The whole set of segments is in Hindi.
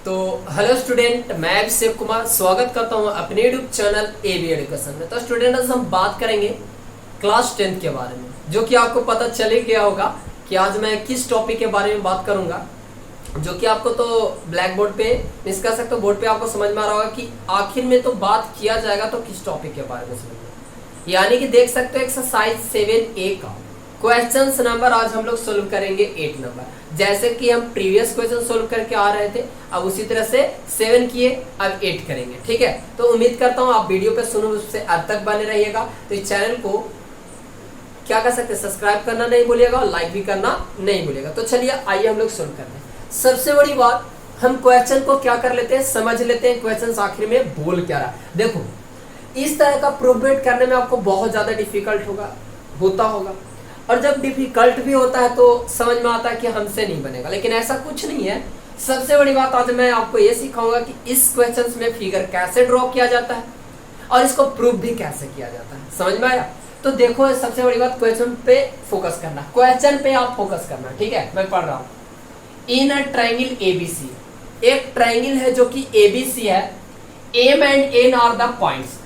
तो हेलो स्टूडेंट, मैं अभिषेक कुमार स्वागत करता हूं अपने यूट्यूब चैनल एबी एजुकेशन में। तो स्टूडेंट, आज हम बात करेंगे क्लास 10 के बारे में, जो कि आपको पता चल ही गया होगा कि आज मैं किस टॉपिक के बारे में बात करूंगा, जो कि आपको तो ब्लैक बोर्ड पे मिस कर सकते हो, बोर्ड पे आपको समझ में आ रहा होगा कि आखिर में तो बात किया जाएगा तो किस टॉपिक के बारे में समझना। यानी कि देख सकते हो एक्सरसाइज 7A का क्वेश्चंस नंबर आज हम लोग सोल्व करेंगे 8 नंबर। जैसे कि हम प्रीवियस क्वेश्चन सोल्व करके आ रहे थे, अब उसी तरह से 7 किए, अब 8 करेंगे। ठीक है, तो उम्मीद करता हूँ आप वीडियो पे सुनो, उससे अब तक बने रहिएगा। तो इस चैनल को क्या कर सकते हैं, सब्सक्राइब करना नहीं भूलिएगा और लाइक भी करना नहीं भूलिएगा। तो चलिए आइए हम लोग सोल्व करते हैं। सबसे बड़ी बात, हम क्वेश्चन को क्या कर लेते हैं, समझ लेते हैं क्वेश्चन आखिर में बोल क्या रहा है। देखो, इस तरह का प्रूवमेंट करने में आपको बहुत ज्यादा डिफिकल्ट होता होगा, और जब डिफिकल्ट भी होता है तो समझ में आता है कि हमसे नहीं बनेगा, लेकिन ऐसा कुछ नहीं है। सबसे बड़ी बात आज मैं आपको ये सिखाऊंगा कि इस क्वेश्चन में फिगर कैसे ड्रॉ किया जाता है और इसको प्रूव भी कैसे किया जाता है। समझ में आया? तो देखो, सबसे बड़ी बात, क्वेश्चन पे फोकस करना, क्वेश्चन पे आप फोकस करना। ठीक है, मैं पढ़ रहा हूँ। इन अ ट्रायंगल एबीसी, एक ट्रायंगल है जो कि एबीसी है। M and N are the points,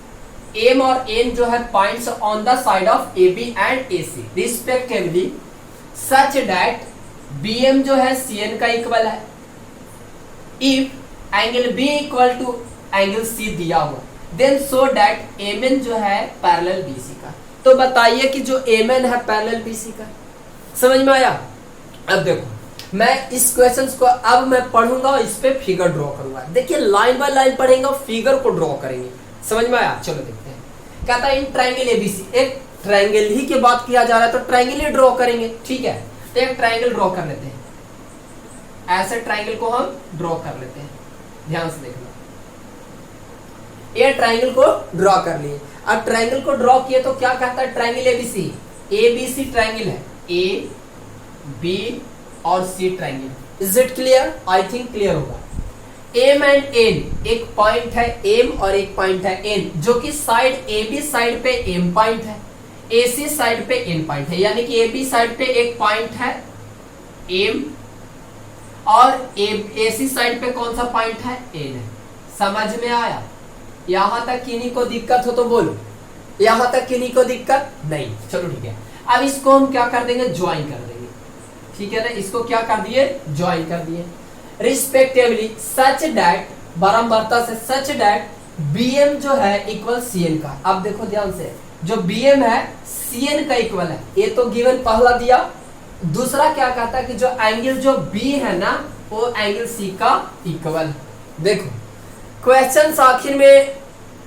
M और एन जो है points on the side of A B and A C respectively, such that B M जो है सी एन का इक्वल है if angle B equal to angle C दिया हुआ, then so that M N जो है पैरेलल बी सी का। तो बताइए कि जो एम एन है पैरेलल बी सी का। समझ में आया? अब देखो, मैं इस क्वेश्चन को अब मैं पढ़ूंगा और इस पे फिगर ड्रॉ करूंगा। देखिए, लाइन बाय लाइन पढ़ेंगे और फिगर को ड्रॉ करेंगे। समझ में आया? चलो देखते हैं। कहता है इन ट्रायंगल एबीसी, एक ट्रायंगल ही की बात किया जा रहा है तो ट्रायंगल ही ड्रॉ करेंगे। ठीक है, तो एक ट्रायंगल ड्रॉ कर लेते हैं। ऐसे ट्रायंगल को हम ड्रॉ कर लेते हैं, ध्यान से देखना। ये ट्रायंगल को ड्रॉ कर लिए। अब ट्रायंगल को ड्रॉ किए तो क्या कहता है, ट्रायंगल एबीसी, एबीसी ट्रायंगल है, ए बी और C triangle. Is it clear? I think clear होगा। एम एंड एन, एक पॉइंट है एम और एक पॉइंट है एन, जो कि साइड ए बी साइड पे एम पॉइंट है, ए सी साइड पे एन पॉइंट है। यानी कि ए बी साइड पे एक पॉइंट है एम और ए सी साइड पे कौन सा पॉइंट है, एन है। समझ में आया? यहां तक किन्हीं को दिक्कत हो तो बोलो, यहां तक किन्हीं को दिक्कत नहीं। चलो ठीक है, अब इसको हम क्या कर देंगे, ज्वाइन कर देंगे। ठीक है ना, इसको क्या कर दिए, ज्वाइन कर दिए। रिस्पेक्टिवली सच दैट, बारंबारता से, सच दैट bm जो है इक्वल cn का। अब देखो ध्यान से, जो bm है cn का इक्वल है, ये तो गिवन पहला दिया। दूसरा क्या कहता है कि जो एंगल जो b है ना, वो एंगल c का इक्वल। देखो, क्वेश्चन आखिर में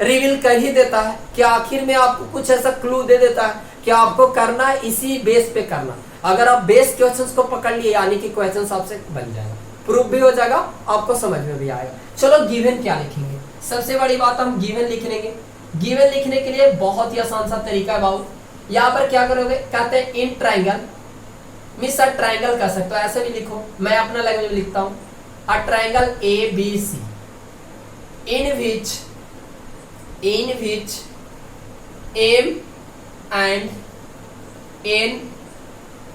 रिवील कर ही देता है कि आखिर में आपको कुछ ऐसा क्लू दे देता है कि आपको करना है इसी बेस पे करना। अगर आप बेस क्वेश्चंस को पकड़ लिए, यानी कि क्वेश्चन आपसे बन जाएगा, प्रूफ भी हो जाएगा, आपको समझ में भी आएगा। चलो गिवन क्या लिखेंगे, सबसे बड़ी बात हम गिवन लिख लेंगे। गिवन लिखने के लिए बहुत ही आसान सा तरीका है बाबू। यहाँ पर क्या करोगे, कहते हैं in triangle, miss a triangle कर सकते हो, ऐसे भी लिखो, मैं अपना लैंग्वेज में लिखता हूँ। A triangle A B C in which M and N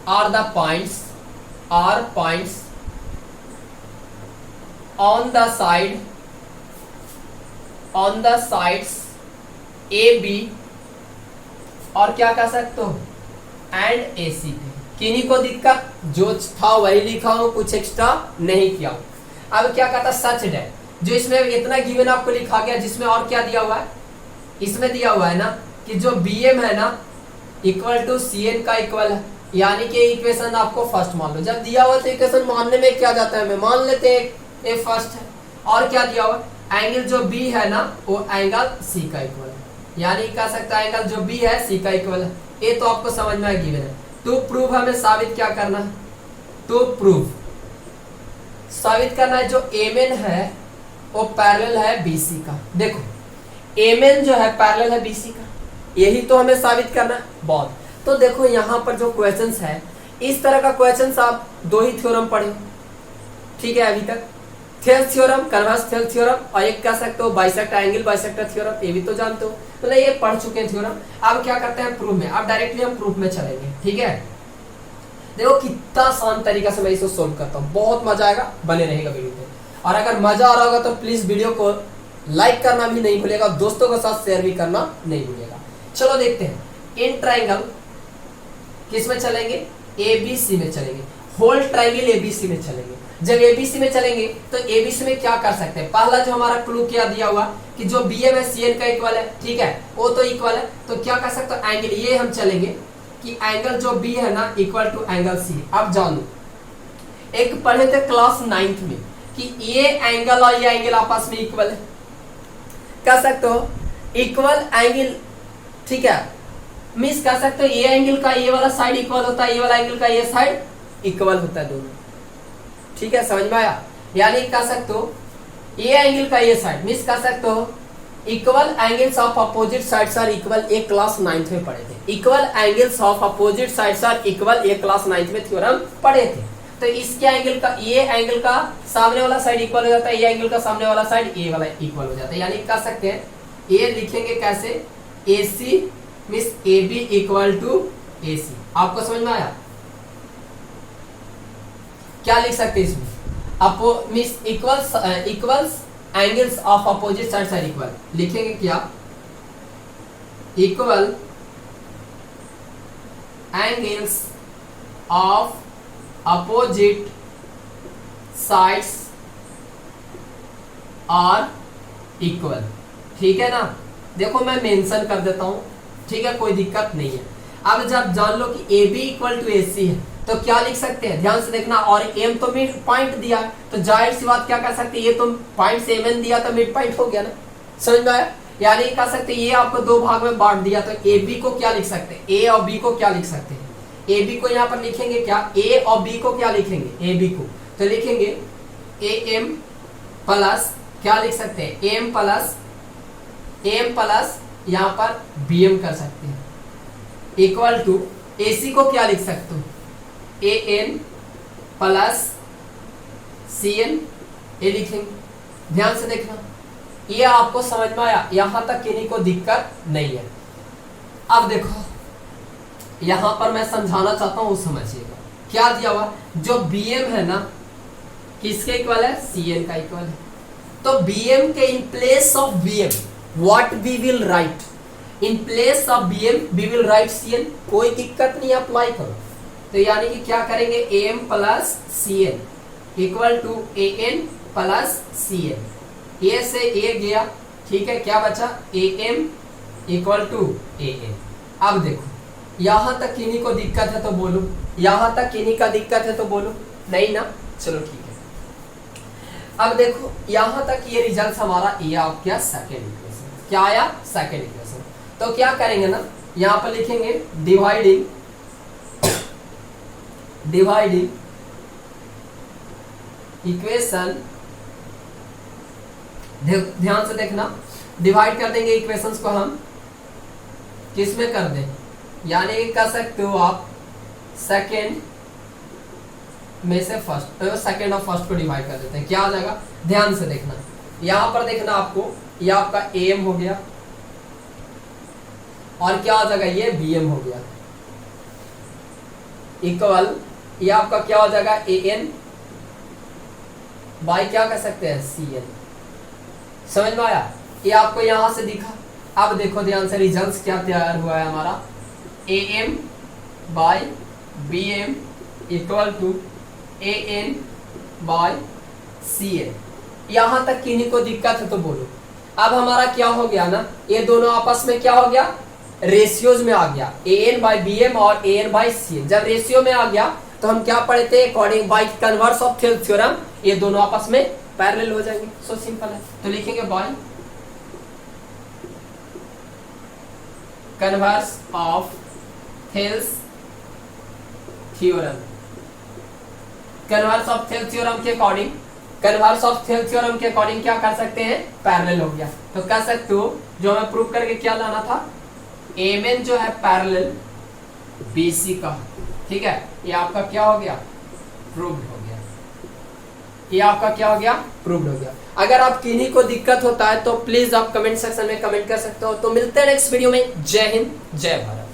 are the points on the sides A B, और क्या कर सकते हो, एंड AC पे। किन्हीं को दिक्कत, जो था वही लिखा हूं, कुछ एक्स्ट्रा नहीं किया हूं। अब क्या कहता, सच दैट, जो इसमें इतना गिवन आपको लिखा गया, जिसमें और क्या दिया हुआ है, इसमें दिया हुआ है ना कि जो BM है ना इक्वल टू CN का इक्वल है। यानी कि इक्वेशन आपको फर्स्ट मान लो, जब दिया हुआ तो इक्वेशन मानने में क्या जाता है, मैं मान लेते हैं ए फर्स्ट है। और क्या दिया हुआ, एंगल जो बी है ना वो एंगल सी का इक्वल है। यानी कह सकता है एंगल जो बी है सी का इक्वल है। ये तो आपको समझ में गिवन है। टू प्रूव हमें साबित क्या करना है, टू प्रूव साबित करना है जो एम एन है वो पैरेलल है बीसी का। देखो, एम एन जो है पैरेलल है बीसी का, यही तो हमें साबित करना है। बहुत तो देखो, यहाँ पर जो क्वेश्चंस है, इस तरह का क्वेश्चंस आप दो ही थ्योरम पढ़े, ठीक है अभी तक, Thales theorem, converse Thales theorem, और एक कह सकते हो बाइसेक्ट एंगल बाइसेक्टर थ्योरम, ये भी तो जानते हो, मतलब ये पढ़ चुके हैं थ्योरम। अब क्या करते हैं प्रूफ में, अब डायरेक्टली हम प्रूफ में चलेंगे। ठीक है, देखो कितना आसान तरीका से मैं इसको सोल्व करता हूँ, बहुत मजा आएगा, बने रहेगा वीडियो पे। और अगर मजा आ रहा होगा तो प्लीज वीडियो को लाइक करना भी नहीं भूलेगा, दोस्तों के साथ शेयर भी करना नहीं भूलेगा। चलो देखते हैं इन ट्राइंगल किस में चलेंगे, एबीसी में चलेंगे, होल ट्राइंगल एबीसी में चलेंगे। जब एबीसी में चलेंगे तो एबीसी में क्या कर सकते हैं, पहला जो हमारा क्लू क्या दिया हुआ कि जो बीएम है सीएन का इक्वल है, ठीक है, वो तो इक्वल है, तो क्या कर सकते हो एंगल, ये हम चलेंगे कि एंगल जो बी है ना इक्वल टू एंगल सी। अब जानो एक पढ़े थे क्लास 9th में कि ये एंगल और ये एंगल आपस में इक्वल है, कह सकते हो इक्वल एंगल, ठीक है, मिस कर सकते हो ये एंगल का ये वाला साइड इक्वल होता है, ये वाला एंगल का ये साइड इक्वल होता है दोनों, ठीक है, समझ में आया। यानी कह सकते हो ये एंगल का ये साइड, मिस कर सकते हो equal angles of opposite sides are equal, एक क्लास 9th में पढ़े थे, equal angles of opposite sides are equal, एक क्लास 9th में थ्योरम पढ़े थे। तो इसके एंगल का ये एंगल का सामने वाला साइड इक्वल हो जाता है, ये एंगल का सामने वाला साइड ये वाला इक्वल हो जाता है। यानी कह सकते हैं ये लिखेंगे कैसे, AC मिस AB इक्वल टू AC। आपको समझ में आया, क्या लिख सकते हैं इसमें, अपो मिस equals angles of opposite sides are equal, लिखेंगे क्या, equal angles of opposite sides are equal, ठीक है ना। देखो मैं मेंशन कर देता हूं, ठीक है, कोई दिक्कत नहीं है। अब जब जान लो कि AB इक्वल टू AC है तो क्या लिख सकते हैं, ध्यान से देखना, और M तो मिड पॉइंट दिया तो जाहिर सी बात क्या कर सकते हैं, ये तो पॉइंट से MN दिया तो मिड पॉइंट हो गया ना, समझ में आया। यानी कह सकते हैं ये आपको दो भाग में बांट दिया, तो AB को क्या लिख सकते हैं, A और B को क्या लिख सकते हैं, AB को यहाँ पर लिखेंगे क्या, A और B को क्या लिखेंगे, AB को तो लिखेंगे AM प्लस क्या लिख सकते हैं, M प्लस यहाँ पर BM कर सकते हैं, इक्वल टू AC को क्या लिख सकते हो, AN प्लस CN, ये लिखेंगे। ध्यान से देखना, ये आपको समझ में आया, यहां तक किन्हीं को दिक्कत नहीं है। अब देखो यहां पर मैं समझाना चाहता हूं, समझिएगा क्या दिया हुआ, जो BM है ना किसके इक्वल है, CN का इक्वल है। तो BM के in place of BM what we will write, in place of BM we will write CN, कोई दिक्कत नहीं, अप्लाई करो। तो यानी कि क्या करेंगे, AM plus CN equal to AN plus CN, A से A गया, ठीक है, क्या बचा AM इक्वल टू AN। अब देखो यहां तक किन्हीं को दिक्कत है तो बोलो, यहां तक किन्हीं का दिक्कत है तो बोलो, नहीं ना, चलो ठीक है। अब देखो यहां तक ये रिजल्ट हमारा ये आप क्या सेकेंड इक्वेशन, क्या आया सेकेंड इक्वेशन। तो क्या करेंगे ना, यहां पर लिखेंगे डिवाइडिंग इक्वेशन, ध्यान से देखना, डिवाइड कर देंगे इक्वेशंस को हम, किस में कर दें, यानी कह सकते हो आप सेकेंड में से फर्स्ट, तो सेकेंड और फर्स्ट को डिवाइड कर देते हैं, क्या आ जाएगा, ध्यान से देखना, यहां पर देखना आपको, ये आपका AM हो गया और क्या आ जाएगा, ये BM हो गया, इक्वल ये आपका क्या हो जाएगा, AN बाई क्या कर सकते हैं, CN। समझ में आया, ये आपको यहां से दिखा। अब देखो ध्यान से रिजल्ट क्या तैयार हुआ है हमारा, AM by BM equal to AN by CN। यहां तक किन्हीं को दिक्कत है तो बोलो। अब हमारा क्या हो गया ना, ये दोनों आपस में क्या हो गया, रेशियोज में आ गया, AN बाई BM और AN बाई CN। जब रेशियो में आ गया तो हम क्या पढ़े थे, according by converse of theorem, ये दोनों आपस में पैरेलल हो जाएंगे, सो सिंपल है। तो लिखेंगे by converse of Thales theorem, converse of Thales theorem के according, converse of Thales theorem के अकॉर्डिंग क्या कर सकते हैं, पैरेलल हो गया। तो कह सकते हो जो हमें प्रूव करके क्या लाना था, MN जो है पैरेलल BC का, ठीक है, ये आपका क्या हो गया, प्रूव्ड हो गया, ये आपका क्या हो गया, प्रूव्ड हो गया। अगर आप किन्हीं को दिक्कत होता है तो प्लीज आप कमेंट सेक्शन में कमेंट कर सकते हो। तो मिलते हैं नेक्स्ट वीडियो में, जय हिंद जय भारत।